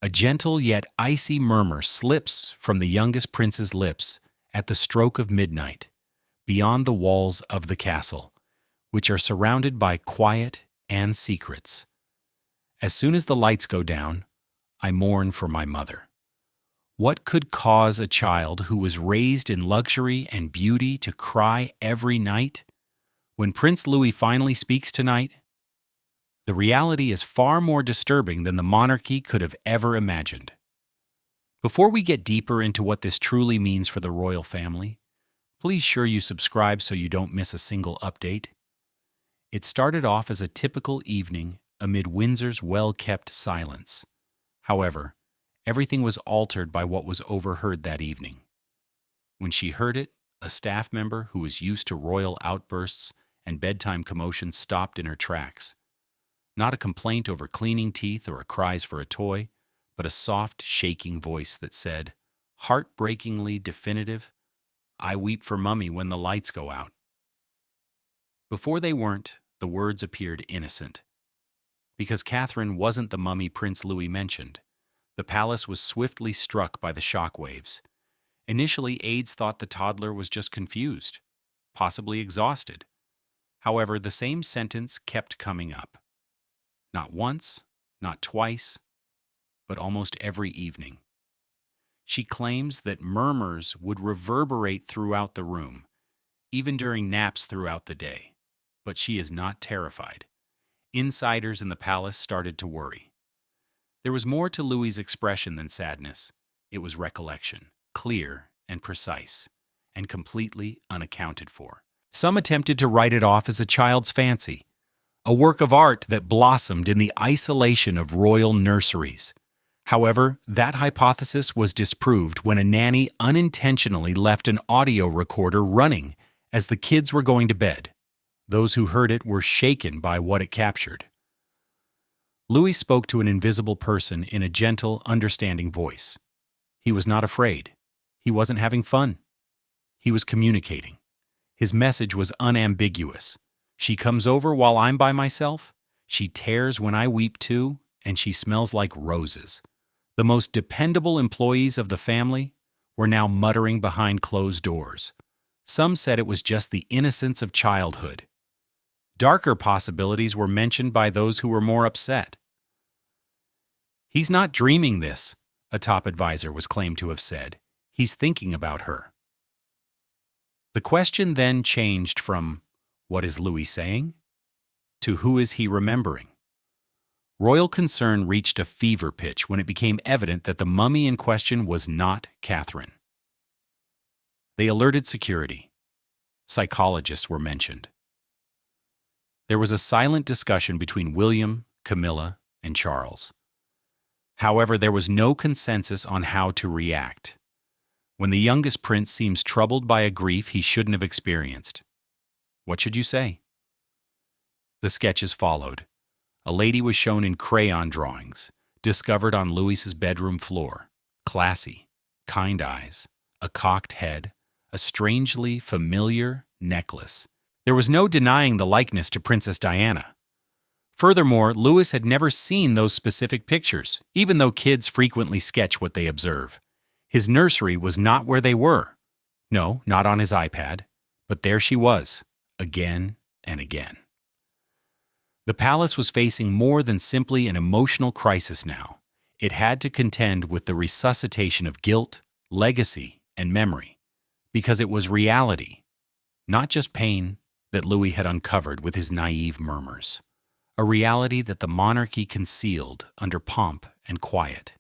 A gentle yet icy murmur slips from the youngest prince's lips at the stroke of midnight, beyond the walls of the castle, which are surrounded by quiet and secrets. As soon as the lights go down, I mourn for my mother. What could cause a child who was raised in luxury and beauty to cry every night? When Prince Louis finally speaks tonight, the reality is far more disturbing than the monarchy could have ever imagined. Before we get deeper into what this truly means for the royal family, please sure you subscribe so you don't miss a single update. It started off as a typical evening amid Windsor's well-kept silence. However, everything was altered by what was overheard that evening. When she heard it, a staff member who was used to royal outbursts and bedtime commotion stopped in her tracks. Not a complaint over cleaning teeth or a cries for a toy, but a soft, shaking voice that said, heartbreakingly definitive, "I weep for Mummy when the lights go out." Before they weren't, the words appeared innocent. Because Catherine wasn't the mummy Prince Louis mentioned, the palace was swiftly struck by the shock waves. Initially, aides thought the toddler was just confused, possibly exhausted. However, the same sentence kept coming up. Not once, not twice, but almost every evening. She claims that murmurs would reverberate throughout the room, even during naps throughout the day. But she is not terrified. Insiders in the palace started to worry. There was more to Louis's expression than sadness. It was recollection, clear and precise, and completely unaccounted for. Some attempted to write it off as a child's fancy, a work of art that blossomed in the isolation of royal nurseries. However, that hypothesis was disproved when a nanny unintentionally left an audio recorder running as the kids were going to bed. Those who heard it were shaken by what it captured. Louis spoke to an invisible person in a gentle, understanding voice. He was not afraid. He wasn't having fun. He was communicating. His message was unambiguous. She comes over while I'm by myself, she tears when I weep too, and she smells like roses. The most dependable employees of the family were now muttering behind closed doors. Some said it was just the innocence of childhood. Darker possibilities were mentioned by those who were more upset. "He's not dreaming this," a top advisor was claimed to have said. "He's thinking about her." The question then changed from, "What is Louis saying?" to "Who is he remembering?" Royal concern reached a fever pitch when it became evident that the mummy in question was not Catherine. They alerted security. Psychologists were mentioned. There was a silent discussion between William, Camilla, and Charles. However, there was no consensus on how to react. When the youngest prince seems troubled by a grief he shouldn't have experienced, what should you say? The sketches followed. A lady was shown in crayon drawings, discovered on Louis's bedroom floor. Classy, kind eyes, a cocked head, a strangely familiar necklace. There was no denying the likeness to Princess Diana. Furthermore, Louis had never seen those specific pictures, even though kids frequently sketch what they observe. His nursery was not where they were. No, not on his iPad. But there she was, again and again. The palace was facing more than simply an emotional crisis now. It had to contend with the resuscitation of guilt, legacy, and memory, because it was reality, not just pain, that Louis had uncovered with his naive murmurs. A reality that the monarchy concealed under pomp and quiet.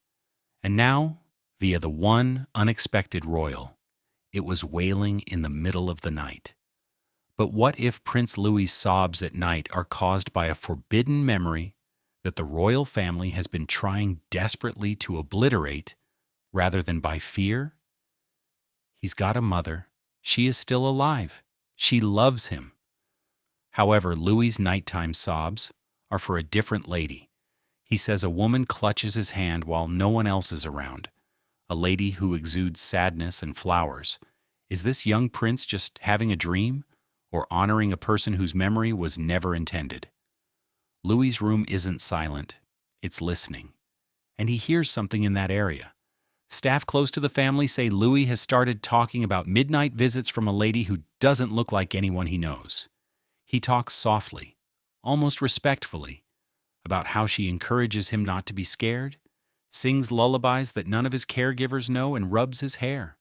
And now, via the one unexpected royal, it was wailing in the middle of the night. But what if Prince Louis's sobs at night are caused by a forbidden memory that the royal family has been trying desperately to obliterate rather than by fear? He's got a mother. She is still alive. She loves him. However, Louis's nighttime sobs are for a different lady. He says a woman clutches his hand while no one else is around, a lady who exudes sadness and flowers. Is this young prince just having a dream, or honoring a person whose memory was never intended? Louis's room isn't silent, it's listening. and he hears something in that area. Staff close to the family say Louis has started talking about midnight visits from a lady who doesn't look like anyone he knows. He talks softly, almost respectfully, about how she encourages him not to be scared, sings lullabies that none of his caregivers know, and rubs his hair.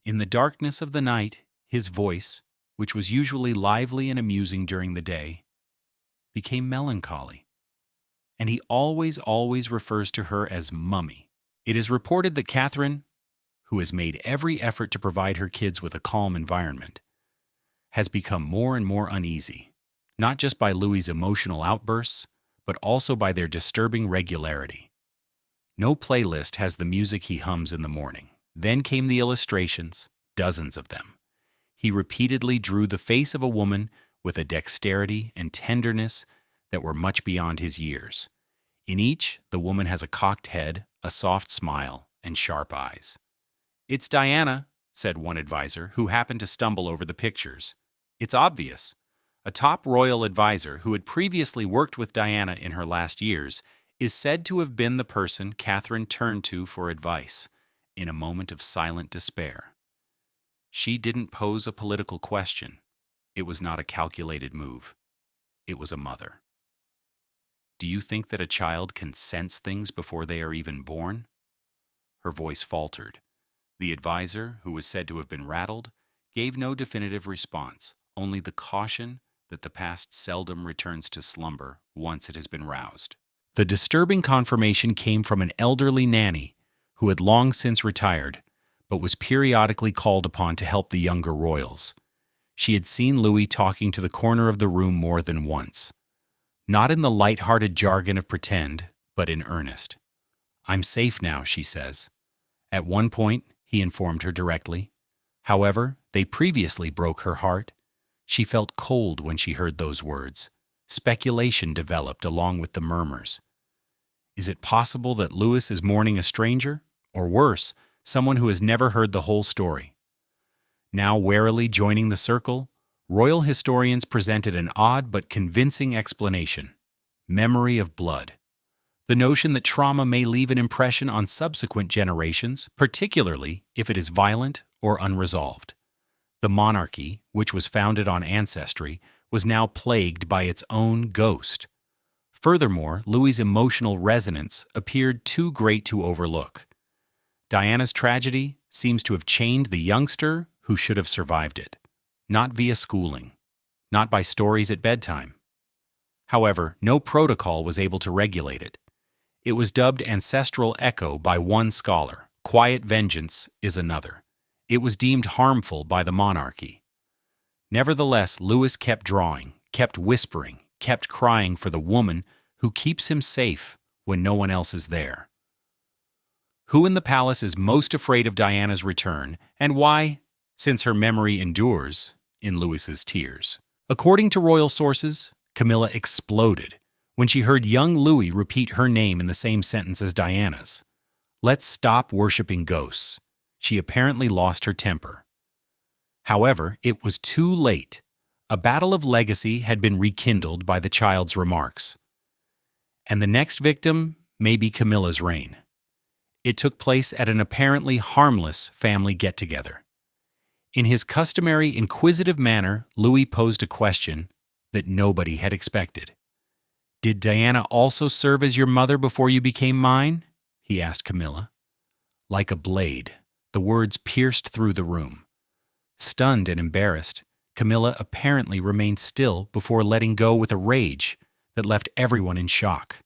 In the darkness of the night, his voice, which was usually lively and amusing during the day, became melancholy. And he always refers to her as Mummy. It is reported that Catherine, who has made every effort to provide her kids with a calm environment, has become more and more uneasy, not just by Louis's emotional outbursts, but also by their disturbing regularity. No playlist has the music he hums in the morning. Then came the illustrations, dozens of them. He repeatedly drew the face of a woman with a dexterity and tenderness that were much beyond his years. In each, the woman has a cocked head, a soft smile, and sharp eyes. "It's Diana," said one advisor, who happened to stumble over the pictures. "It's obvious." A top royal advisor who had previously worked with Diana in her last years is said to have been the person Catherine turned to for advice in a moment of silent despair. She didn't pose a political question. It was not a calculated move. It was a mother. "Do you think that a child can sense things before they are even born?" Her voice faltered. The advisor, who was said to have been rattled, gave no definitive response, only the caution that the past seldom returns to slumber once it has been roused. The disturbing confirmation came from an elderly nanny who had long since retired, but was periodically called upon to help the younger royals. She had seen Louis talking to the corner of the room more than once. Not in the light-hearted jargon of pretend, but in earnest. "I'm safe now," she says. At one point, he informed her directly. However, they previously broke her heart. She felt cold when she heard those words. Speculation developed along with the murmurs. Is it possible that Louis is mourning a stranger? Or worse, someone who has never heard the whole story? Now warily joining the circle, royal historians presented an odd but convincing explanation: memory of blood. The notion that trauma may leave an impression on subsequent generations, particularly if it is violent or unresolved. The monarchy, which was founded on ancestry, was now plagued by its own ghost. Furthermore, Louis's emotional resonance appeared too great to overlook. Diana's tragedy seems to have chained the youngster who should have survived it, not via schooling, not by stories at bedtime. However, no protocol was able to regulate it. It was dubbed ancestral echo by one scholar. Quiet vengeance is another. It was deemed harmful by the monarchy. Nevertheless, Louis kept drawing, kept whispering, kept crying for the woman who keeps him safe when no one else is there. Who in the palace is most afraid of Diana's return, and why, since her memory endures in Louis's tears? According to royal sources, Camilla exploded when she heard young Louis repeat her name in the same sentence as Diana's. "Let's stop worshipping ghosts." She apparently lost her temper. However, it was too late. A battle of legacy had been rekindled by the child's remarks. And the next victim may be Camilla's reign. It took place at an apparently harmless family get-together. In his customary inquisitive manner, Louis posed a question that nobody had expected. "Did Diana also serve as your mother before you became mine?" he asked Camilla. Like a blade, the words pierced through the room. Stunned and embarrassed, Camilla apparently remained still before letting go with a rage that left everyone in shock.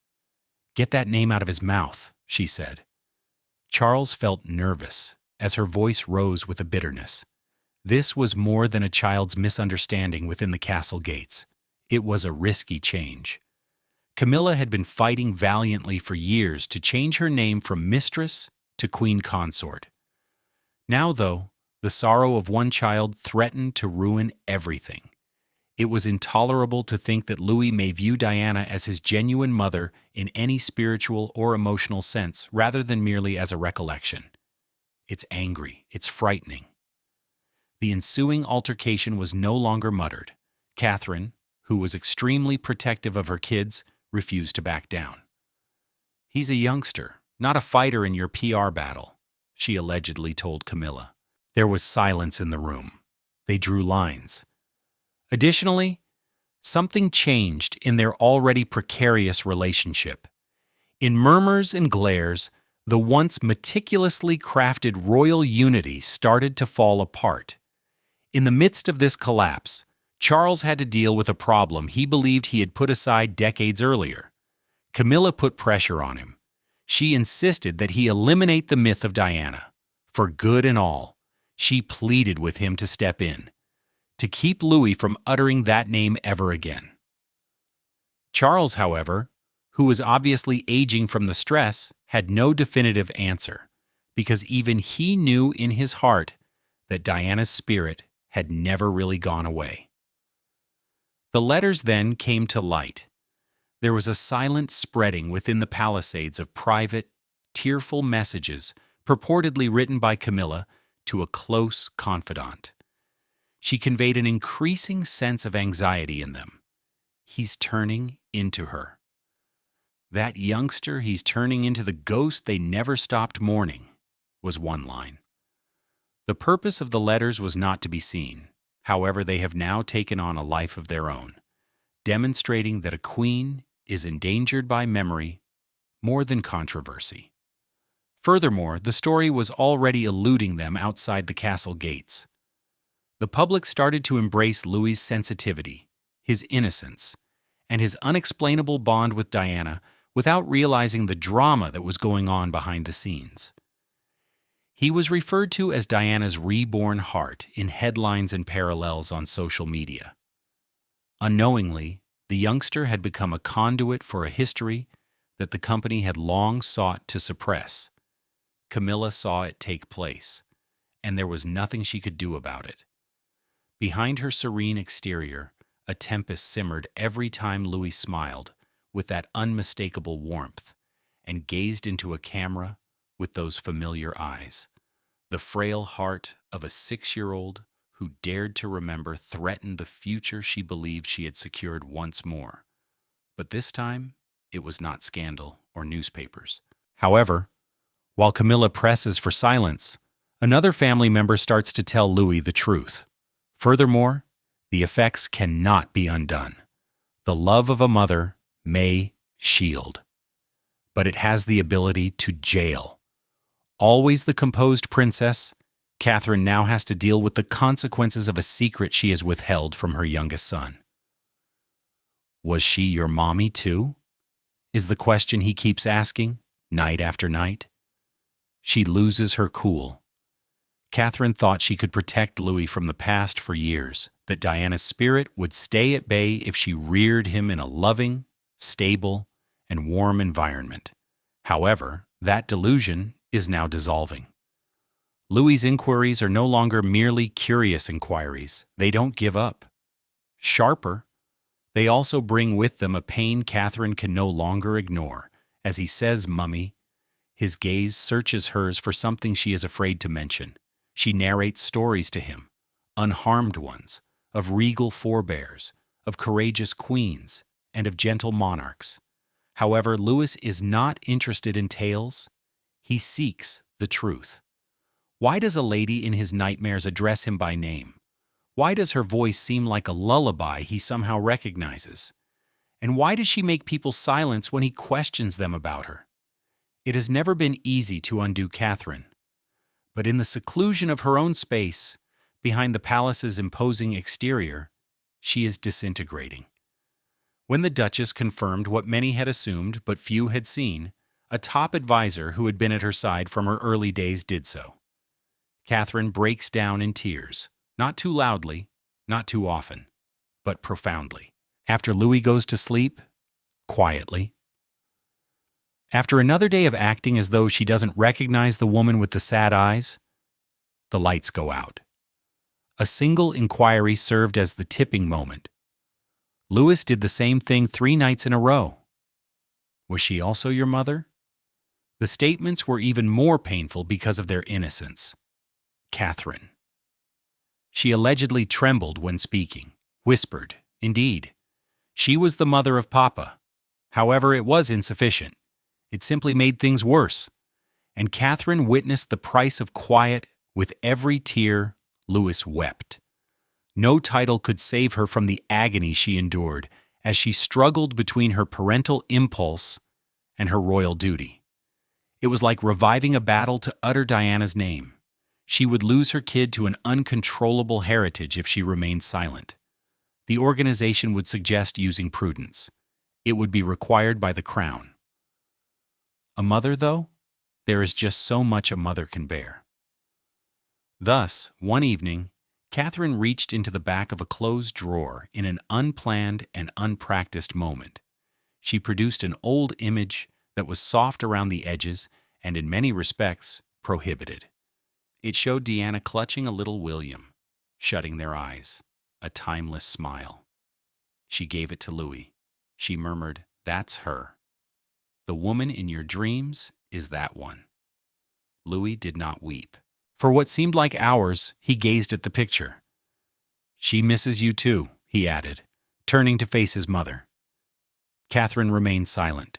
"Get that name out of his mouth," she said. Charles felt nervous as her voice rose with a bitterness. This was more than a child's misunderstanding within the castle gates. It was a risky change. Camilla had been fighting valiantly for years to change her name from mistress to queen consort. Now, though, the sorrow of one child threatened to ruin everything. It was intolerable to think that Louis may view Diana as his genuine mother in any spiritual or emotional sense rather than merely as a recollection. It's angry, it's frightening. The ensuing altercation was no longer muttered. Catherine, who was extremely protective of her kids, refused to back down. He's a youngster, not a fighter in your PR battle, she allegedly told Camilla. There was silence in the room. They drew lines. Additionally, something changed in their already precarious relationship. In murmurs and glares, the once meticulously crafted royal unity started to fall apart. In the midst of this collapse, Charles had to deal with a problem he believed he had put aside decades earlier. Camilla put pressure on him. She insisted that he eliminate the myth of Diana. For good and all, she pleaded with him to step in, to keep Louis from uttering that name ever again. Charles, however, who was obviously aging from the stress, had no definitive answer, because even he knew in his heart that Diana's spirit had never really gone away. The letters then came to light. There was a silent spreading within the palisades of private, tearful messages purportedly written by Camilla to a close confidant. She conveyed an increasing sense of anxiety in them. He's turning into her. That youngster, he's turning into the ghost they never stopped mourning, was one line. The purpose of the letters was not to be seen. However, they have now taken on a life of their own, demonstrating that a queen is endangered by memory more than controversy. Furthermore, the story was already eluding them outside the castle gates. The public started to embrace Louis's sensitivity, his innocence, and his unexplainable bond with Diana without realizing the drama that was going on behind the scenes. He was referred to as Diana's reborn heart in headlines and parallels on social media. Unknowingly, the youngster had become a conduit for a history that the company had long sought to suppress. Camilla saw it take place, and there was nothing she could do about it. Behind her serene exterior, a tempest simmered every time Louis smiled with that unmistakable warmth and gazed into a camera with those familiar eyes. The frail heart of a 6-year-old who dared to remember threatened the future she believed she had secured once more. But this time, it was not scandal or newspapers. However, while Camilla presses for silence, another family member starts to tell Louis the truth. Furthermore, the effects cannot be undone. The love of a mother may shield, but it has the ability to jail. Always the composed princess, Catherine now has to deal with the consequences of a secret she has withheld from her youngest son. Was she your mommy too? Is the question he keeps asking, night after night. She loses her cool. Catherine thought she could protect Louis from the past for years, that Diana's spirit would stay at bay if she reared him in a loving, stable, and warm environment. However, that delusion is now dissolving. Louis's inquiries are no longer merely curious inquiries. They don't give up. Sharper, they also bring with them a pain Catherine can no longer ignore. As he says, "Mummy," his gaze searches hers for something she is afraid to mention. She narrates stories to him, unharmed ones, of regal forebears, of courageous queens, and of gentle monarchs. However, Louis is not interested in tales. He seeks the truth. Why does a lady in his nightmares address him by name? Why does her voice seem like a lullaby he somehow recognizes? And why does she make people silence when he questions them about her? It has never been easy to undo Catherine. But in the seclusion of her own space, behind the palace's imposing exterior, she is disintegrating. When the Duchess confirmed what many had assumed but few had seen, a top advisor who had been at her side from her early days did so. Catherine breaks down in tears, not too loudly, not too often, but profoundly. After Louis goes to sleep, quietly. After another day of acting as though she doesn't recognize the woman with the sad eyes, the lights go out. A single inquiry served as the tipping moment. Louis did the same thing 3 nights in a row. Was she also your mother? The statements were even more painful because of their innocence. Catherine. She allegedly trembled when speaking, whispered, indeed. She was the mother of Papa. However, it was insufficient. It simply made things worse, and Catherine witnessed the price of quiet with every tear Louis wept. No title could save her from the agony she endured as she struggled between her parental impulse and her royal duty. It was like reviving a battle to utter Diana's name. She would lose her kid to an uncontrollable heritage if she remained silent. The organization would suggest using prudence. It would be required by the crown. A mother, though? There is just so much a mother can bear. Thus, one evening, Catherine reached into the back of a closed drawer in an unplanned and unpracticed moment. She produced an old image that was soft around the edges and in many respects prohibited. It showed Diana clutching a little William, shutting their eyes, a timeless smile. She gave it to Louis. She murmured, "That's her. The woman in your dreams is that one." Louis did not weep. For what seemed like hours, he gazed at the picture. "She misses you too," he added, turning to face his mother. Catherine remained silent.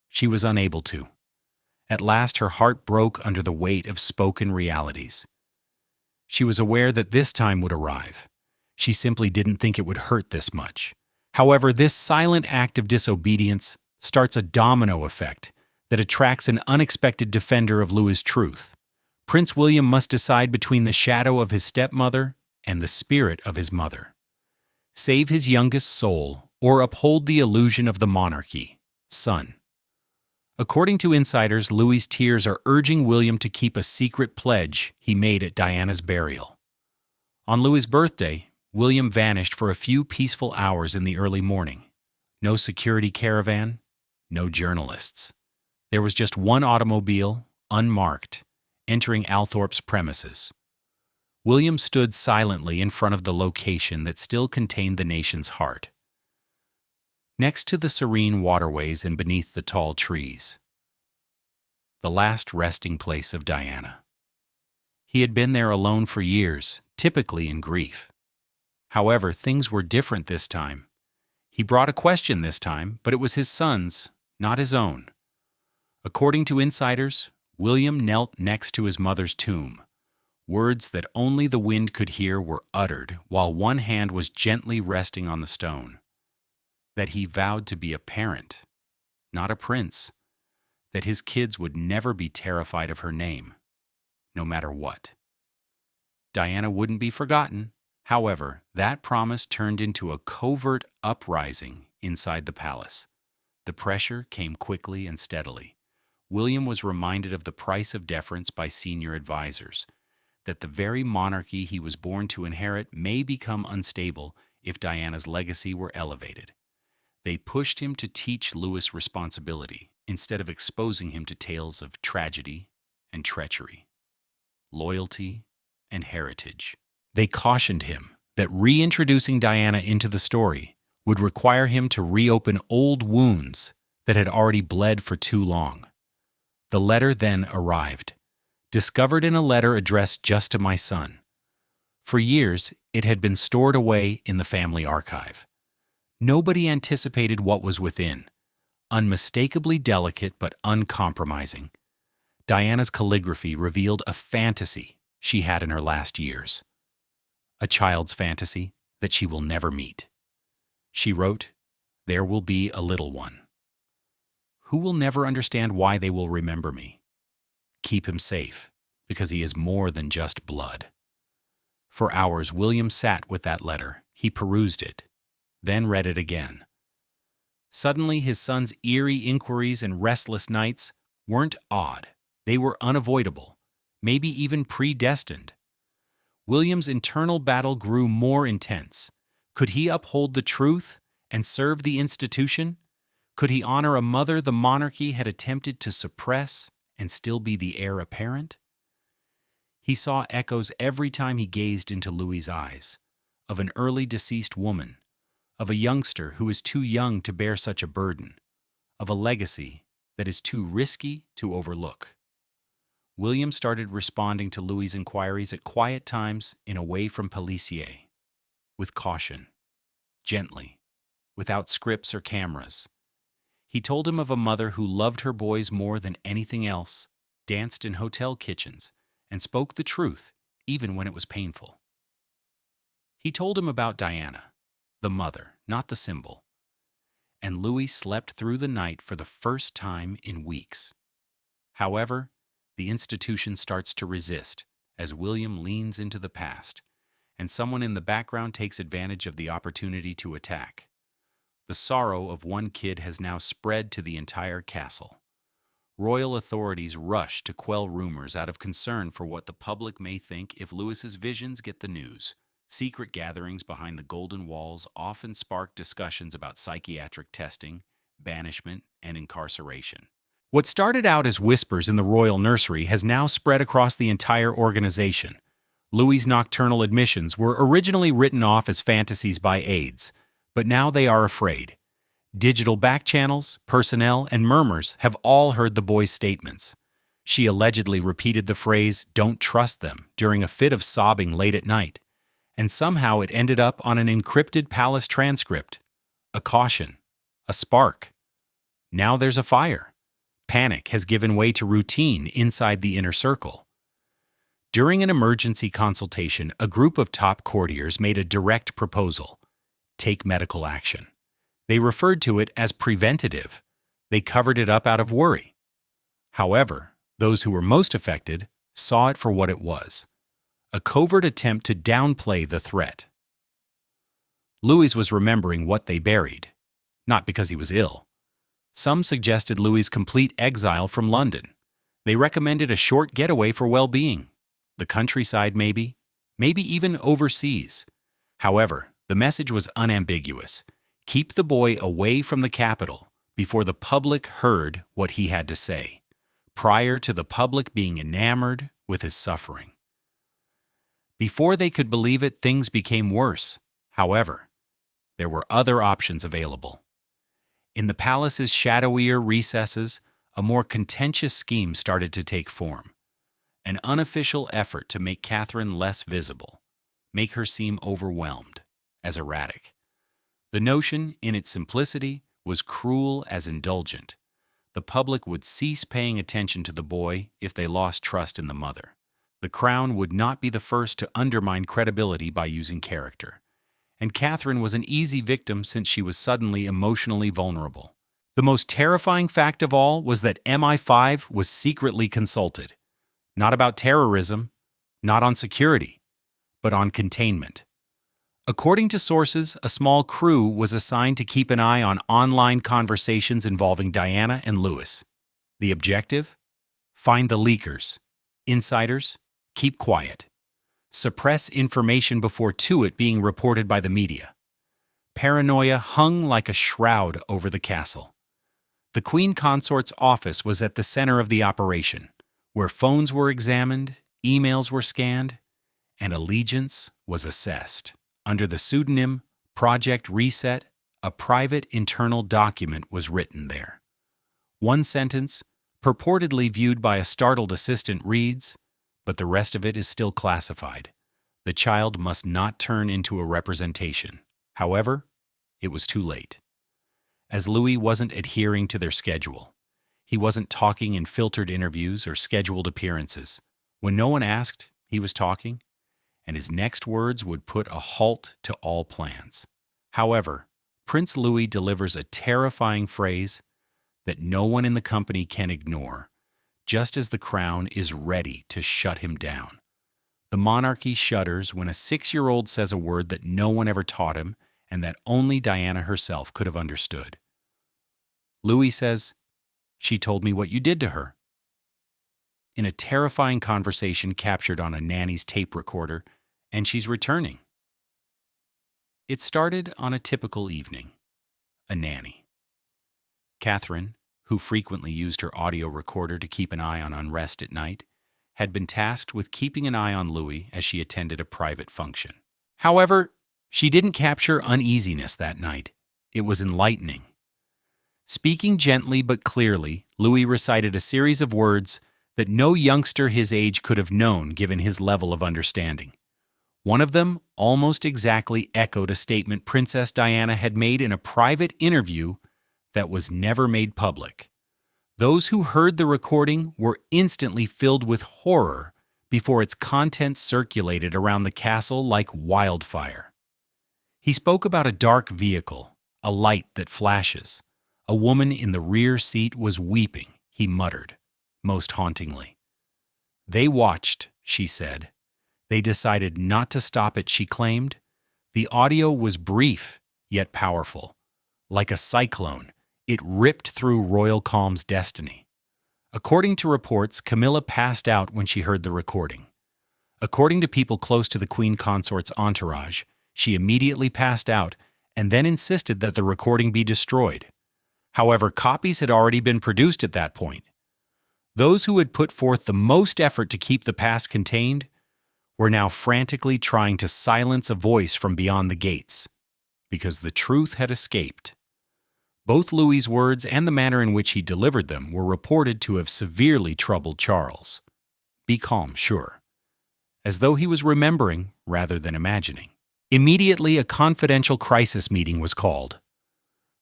She was unable to. At last her heart broke under the weight of spoken realities. She was aware that this time would arrive. She simply didn't think it would hurt this much. However, this silent act of disobedience starts a domino effect that attracts an unexpected defender of Louis's truth. Prince William must decide between the shadow of his stepmother and the spirit of his mother. Save his youngest soul or uphold the illusion of the monarchy. Son. According to insiders, Louis's tears are urging William to keep a secret pledge he made at Diana's burial. On Louis's birthday, William vanished for a few peaceful hours in the early morning. No security caravan, no journalists. There was just one automobile, unmarked, entering Althorp's premises. William stood silently in front of the location that still contained the nation's heart. Next to the serene waterways and beneath the tall trees. The last resting place of Diana. He had been there alone for years, typically in grief. However, things were different this time. He brought a question this time, but it was his son's, not his own. According to insiders, William knelt next to his mother's tomb. Words that only the wind could hear were uttered while one hand was gently resting on the stone. That he vowed to be a parent, not a prince. That his kids would never be terrified of her name, no matter what. Diana wouldn't be forgotten. However, that promise turned into a covert uprising inside the palace. The pressure came quickly and steadily. William was reminded of the price of deference by senior advisors, that the very monarchy he was born to inherit may become unstable if Diana's legacy were elevated. They pushed him to teach Louis responsibility instead of exposing him to tales of tragedy and treachery, loyalty and heritage. They cautioned him that reintroducing Diana into the story would require him to reopen old wounds that had already bled for too long. The letter then arrived, discovered in a letter addressed just to my son. For years, it had been stored away in the family archive. Nobody anticipated what was within, unmistakably delicate but uncompromising. Diana's calligraphy revealed a fantasy she had in her last years. A child's fantasy that she will never meet. She wrote, "There will be a little one, who will never understand why they will remember me. Keep him safe, because he is more than just blood." For hours, William sat with that letter. He perused it, then read it again. Suddenly, his son's eerie inquiries and restless nights weren't odd. They were unavoidable, maybe even predestined. William's internal battle grew more intense. Could he uphold the truth and serve the institution? Could he honor a mother the monarchy had attempted to suppress and still be the heir apparent? He saw echoes every time he gazed into Louis's eyes, of an early deceased woman, of a youngster who is too young to bear such a burden, of a legacy that is too risky to overlook. William started responding to Louis's inquiries at quiet times in away from Pelissier, with caution, gently, without scripts or cameras. He told him of a mother who loved her boys more than anything else, danced in hotel kitchens, and spoke the truth, even when it was painful. He told him about Diana, the mother, not the symbol, and Louis slept through the night for the first time in weeks. However, the institution starts to resist as William leans into the past, and someone in the background takes advantage of the opportunity to attack. The sorrow of one kid has now spread to the entire castle. Royal authorities rush to quell rumors out of concern for what the public may think if Louis's visions get the news. Secret gatherings behind the golden walls often spark discussions about psychiatric testing, banishment, and incarceration. What started out as whispers in the royal nursery has now spread across the entire organization. Louis's nocturnal admissions were originally written off as fantasies by aides, but now they are afraid. Digital back channels, personnel, and murmurs have all heard the boy's statements. She allegedly repeated the phrase, "Don't trust them," during a fit of sobbing late at night, and somehow it ended up on an encrypted palace transcript. A caution. A spark. Now there's a fire. Panic has given way to routine inside the inner circle. During an emergency consultation, a group of top courtiers made a direct proposal: take medical action. They referred to it as preventative. They covered it up out of worry. However, those who were most affected saw it for what it was: a covert attempt to downplay the threat. Louis was remembering what they buried, not because he was ill. Some suggested Louis's complete exile from London. They recommended a short getaway for well-being. The countryside maybe even overseas. However, the message was unambiguous. Keep the boy away from the capital before the public heard what he had to say, prior to the public being enamored with his suffering. Before they could believe it, things became worse. However, there were other options available. In the palace's shadowier recesses, a more contentious scheme started to take form. An unofficial effort to make Catherine less visible, make her seem overwhelmed, as erratic. The notion, in its simplicity, was cruel as indulgent. The public would cease paying attention to the boy if they lost trust in the mother. The crown would not be the first to undermine credibility by using character. And Catherine was an easy victim since she was suddenly emotionally vulnerable. The most terrifying fact of all was that MI5 was secretly consulted. Not about terrorism, not on security, but on containment. According to sources, a small crew was assigned to keep an eye on online conversations involving Diana and Louis. The objective? Find the leakers. Insiders? Keep quiet. Suppress information before to it being reported by the media. Paranoia hung like a shroud over the castle. The Queen Consort's office was at the center of the operation, where phones were examined, emails were scanned, and allegiance was assessed. Under the pseudonym Project Reset, a private internal document was written there. One sentence, purportedly viewed by a startled assistant, reads, but the rest of it is still classified. The child must not turn into a representation. However, it was too late. As Louis wasn't adhering to their schedule, he wasn't talking in filtered interviews or scheduled appearances. When no one asked, he was talking, and his next words would put a halt to all plans. However, Prince Louis delivers a terrifying phrase that no one in the company can ignore, just as the crown is ready to shut him down. The monarchy shudders when a 6-year-old says a word that no one ever taught him and that only Diana herself could have understood. Louis says, "She told me what you did to her." In a terrifying conversation captured on a nanny's tape recorder, and she's returning. It started on a typical evening. A nanny. Catherine, who frequently used her audio recorder to keep an eye on unrest at night, had been tasked with keeping an eye on Louis as she attended a private function. However, she didn't capture uneasiness that night. It was enlightening. Speaking gently but clearly, Louis recited a series of words that no youngster his age could have known given his level of understanding. One of them almost exactly echoed a statement Princess Diana had made in a private interview that was never made public. Those who heard the recording were instantly filled with horror before its contents circulated around the castle like wildfire. He spoke about a dark vehicle, a light that flashes. A woman in the rear seat was weeping, he muttered, most hauntingly. They watched, she said. They decided not to stop it, she claimed. The audio was brief, yet powerful. Like a cyclone, it ripped through Royal Calm's destiny. According to reports, Camilla passed out when she heard the recording. According to people close to the Queen Consort's entourage, she immediately passed out and then insisted that the recording be destroyed. However, copies had already been produced at that point. Those who had put forth the most effort to keep the past contained were now frantically trying to silence a voice from beyond the gates, because the truth had escaped. Both Louis's words and the manner in which he delivered them were reported to have severely troubled Charles. Be calm, sure. As though he was remembering rather than imagining. Immediately, a confidential crisis meeting was called.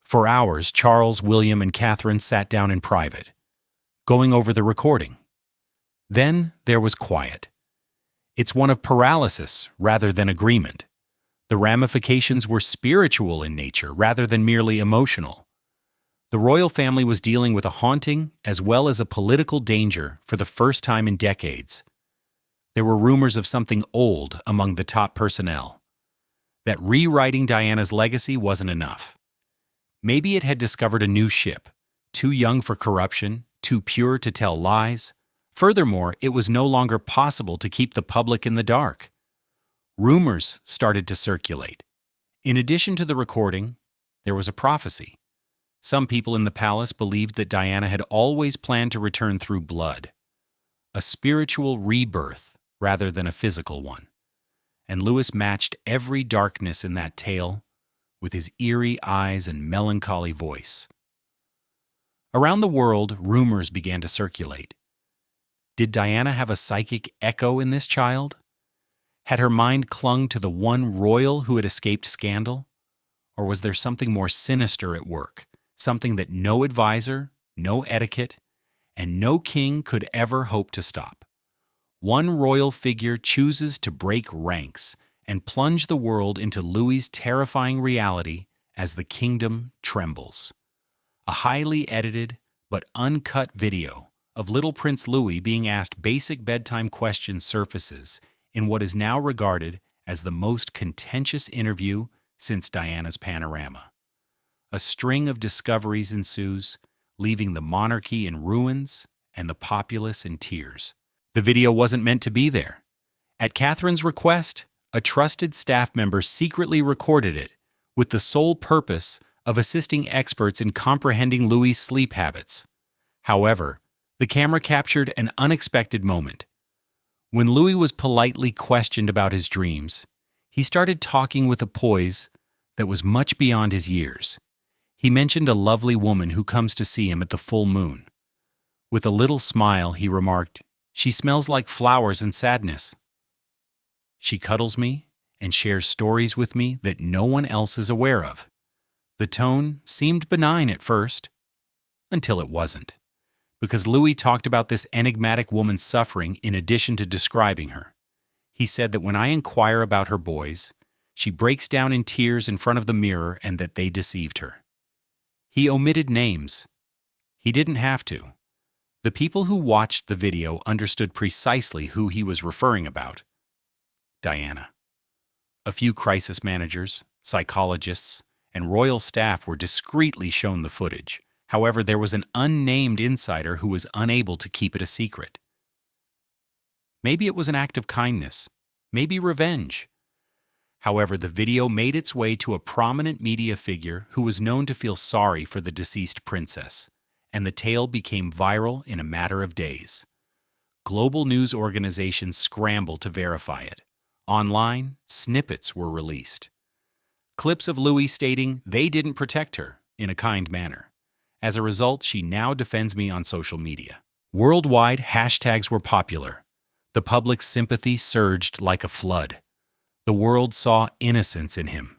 For hours, Charles, William, and Catherine sat down in private, going over the recording. Then there was quiet. It's one of paralysis rather than agreement. The ramifications were spiritual in nature rather than merely emotional. The royal family was dealing with a haunting as well as a political danger for the first time in decades. There were rumors of something old among the top personnel. That rewriting Diana's legacy wasn't enough. Maybe it had discovered a new ship, too young for corruption, too pure to tell lies. Furthermore, it was no longer possible to keep the public in the dark. Rumors started to circulate. In addition to the recording, there was a prophecy. Some people in the palace believed that Diana had always planned to return through blood, a spiritual rebirth rather than a physical one. And Louis matched every darkness in that tale with his eerie eyes and melancholy voice. Around the world, rumors began to circulate. Did Diana have a psychic echo in this child? Had her mind clung to the one royal who had escaped scandal? Or was there something more sinister at work, something that no advisor, no etiquette, and no king could ever hope to stop? One royal figure chooses to break ranks and plunge the world into Louis's terrifying reality as the kingdom trembles. A highly edited but uncut video of little Prince Louis being asked basic bedtime questions surfaces in what is now regarded as the most contentious interview since Diana's panorama. A string of discoveries ensues, leaving the monarchy in ruins and the populace in tears. The video wasn't meant to be there. At Catherine's request, a trusted staff member secretly recorded it with the sole purpose of assisting experts in comprehending Louis's sleep habits. However, the camera captured an unexpected moment. When Louis was politely questioned about his dreams, he started talking with a poise that was much beyond his years. He mentioned a lovely woman who comes to see him at the full moon. With a little smile, he remarked, "She smells like flowers and sadness. She cuddles me and shares stories with me that no one else is aware of." The tone seemed benign at first, until it wasn't, because Louis talked about this enigmatic woman's suffering in addition to describing her. He said that when I inquire about her boys, she breaks down in tears in front of the mirror and that they deceived her. He omitted names. He didn't have to. The people who watched the video understood precisely who he was referring about. Diana. A few crisis managers, psychologists, and royal staff were discreetly shown the footage. However, there was an unnamed insider who was unable to keep it a secret. Maybe it was an act of kindness, maybe revenge. However, the video made its way to a prominent media figure who was known to feel sorry for the deceased princess, and the tale became viral in a matter of days. Global news organizations scrambled to verify it. Online, snippets were released. Clips of Louis stating they didn't protect her in a kind manner. As a result, she now defends me on social media. Worldwide, hashtags were popular. The public's sympathy surged like a flood. The world saw innocence in him,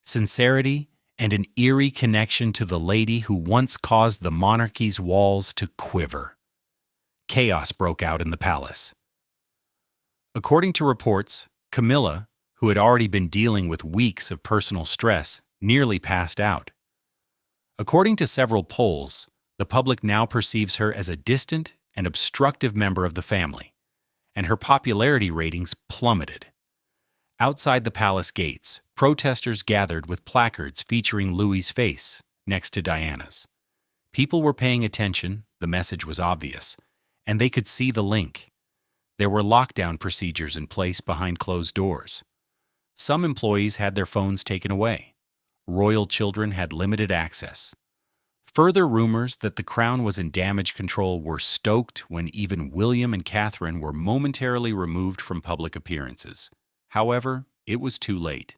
sincerity, and an eerie connection to the lady who once caused the monarchy's walls to quiver. Chaos broke out in the palace. According to reports, Camilla, who had already been dealing with weeks of personal stress, nearly passed out. According to several polls, the public now perceives her as a distant and obstructive member of the family, and her popularity ratings plummeted. Outside the palace gates, protesters gathered with placards featuring Louis's face next to Diana's. People were paying attention, the message was obvious, and they could see the link. There were lockdown procedures in place behind closed doors. Some employees had their phones taken away. Royal children had limited access. Further rumors that the crown was in damage control were stoked when even William and Catherine were momentarily removed from public appearances. However, it was too late.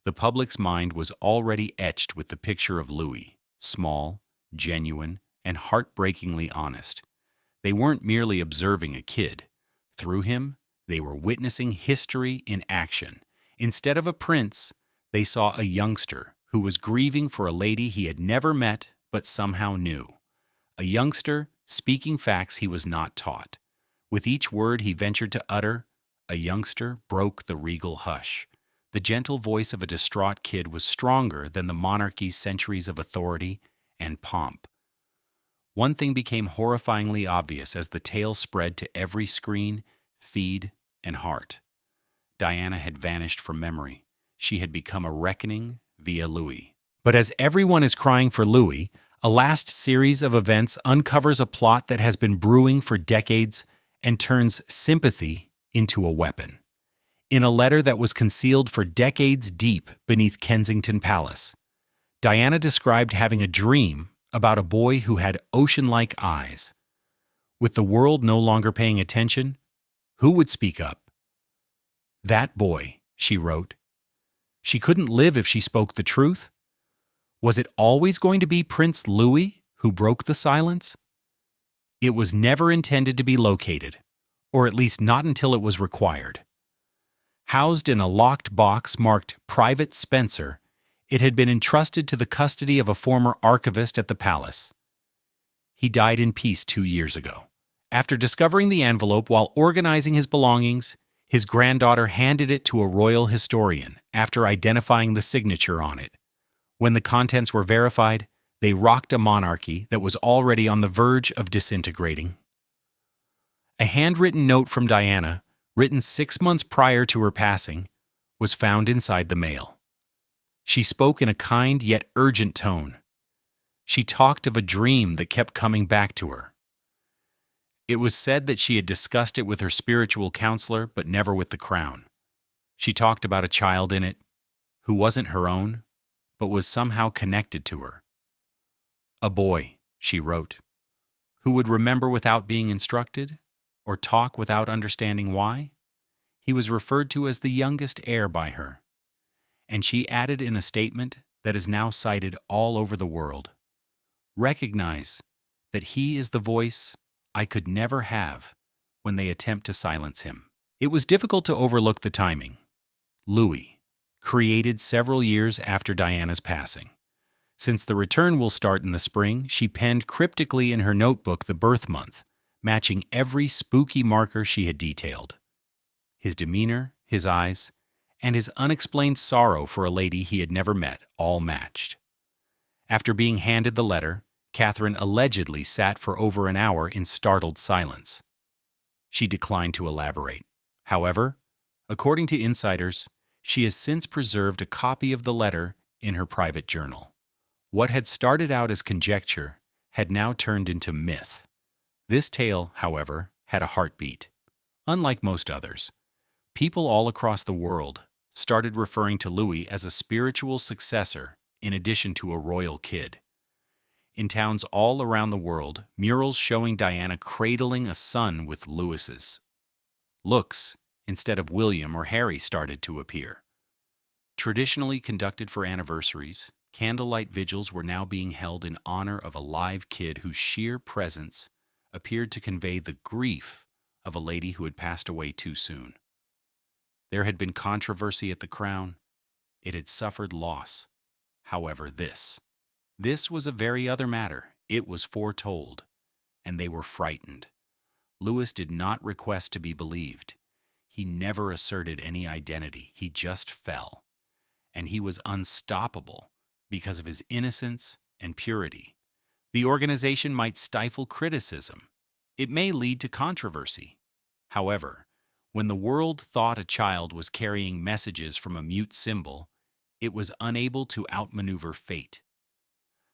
The public's mind was already etched with the picture of Louis, small, genuine, and heartbreakingly honest. They weren't merely observing a kid. Through him, they were witnessing history in action. Instead of a prince, they saw a youngster who was grieving for a lady he had never met but somehow knew. A youngster speaking facts he was not taught. With each word he ventured to utter, a youngster broke the regal hush. The gentle voice of a distraught kid was stronger than the monarchy's centuries of authority and pomp. One thing became horrifyingly obvious as the tale spread to every screen, feed, and heart. Diana had vanished from memory. She had become a reckoning via Louis. But as everyone is crying for Louis, a last series of events uncovers a plot that has been brewing for decades and turns sympathy into a weapon. In a letter that was concealed for decades deep beneath Kensington Palace, Diana described having a dream about a boy who had ocean-like eyes. With the world no longer paying attention, who would speak up? That boy, she wrote. She couldn't live if she spoke the truth. Was it always going to be Prince Louis who broke the silence? It was never intended to be located, or at least not until it was required. Housed in a locked box marked Private Spencer, it had been entrusted to the custody of a former archivist at the palace. He died in peace 2 years ago. After discovering the envelope while organizing his belongings, his granddaughter handed it to a royal historian after identifying the signature on it. When the contents were verified, they rocked a monarchy that was already on the verge of disintegrating. A handwritten note from Diana, written 6 months prior to her passing, was found inside the mail. She spoke in a kind yet urgent tone. She talked of a dream that kept coming back to her. It was said that she had discussed it with her spiritual counselor, but never with the crown. She talked about a child in it, who wasn't her own, but was somehow connected to her. A boy, she wrote, who would remember without being instructed, or talk without understanding why. He was referred to as the youngest heir by her. And she added in a statement that is now cited all over the world, "Recognize that he is the voice I could never have when they attempt to silence him." It was difficult to overlook the timing. Louis, created several years after Diana's passing. Since the return will start in the spring, she penned cryptically in her notebook the birth month, matching every spooky marker she had detailed. His demeanor, his eyes, and his unexplained sorrow for a lady he had never met all matched. After being handed the letter, Catherine allegedly sat for over an hour in startled silence. She declined to elaborate. However, according to insiders, she has since preserved a copy of the letter in her private journal. What had started out as conjecture had now turned into myth. This tale, however, had a heartbeat. Unlike most others, people all across the world started referring to Louis as a spiritual successor in addition to a royal kid. In towns all around the world, murals showing Diana cradling a son with Louis's looks instead of William or Harry started to appear. Traditionally conducted for anniversaries, candlelight vigils were now being held in honor of a live kid whose sheer presence appeared to convey the grief of a lady who had passed away too soon. There had been controversy at the crown. It had suffered loss. However, this was a very other matter. It was foretold, and they were frightened. Louis did not request to be believed. He never asserted any identity. He just fell. And he was unstoppable because of his innocence and purity. The organization might stifle criticism. It may lead to controversy. However, when the world thought a child was carrying messages from a mute symbol, it was unable to outmaneuver fate.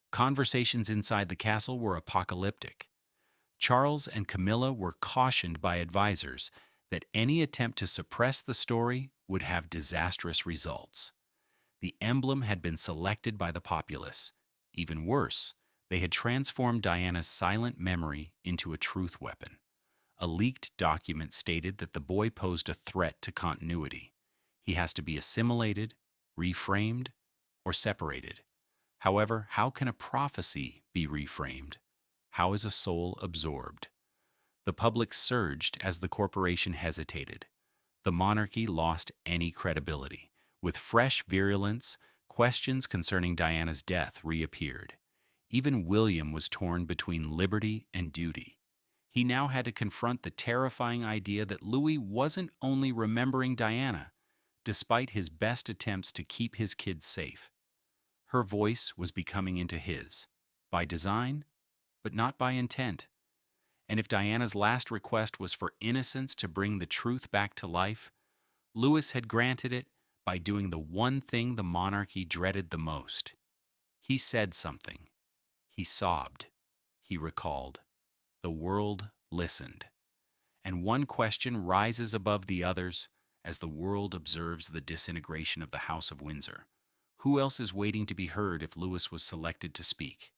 Conversations inside the castle were apocalyptic. Charles and Camilla were cautioned by advisors that any attempt to suppress the story would have disastrous results. The emblem had been selected by the populace. Even worse, they had transformed Diana's silent memory into a truth weapon. A leaked document stated that the boy posed a threat to continuity. He has to be assimilated, reframed, or separated. However, how can a prophecy be reframed? How is a soul absorbed? The public surged as the corporation hesitated. The monarchy lost any credibility. With fresh virulence, questions concerning Diana's death reappeared. Even William was torn between liberty and duty. He now had to confront the terrifying idea that Louis wasn't only remembering Diana, despite his best attempts to keep his kids safe. Her voice was becoming into his, by design, but not by intent. And if Diana's last request was for innocence to bring the truth back to life, Louis had granted it by doing the one thing the monarchy dreaded the most. He said something. He sobbed. He recalled. The world listened. And one question rises above the others as the world observes the disintegration of the House of Windsor. Who else is waiting to be heard if Louis was selected to speak?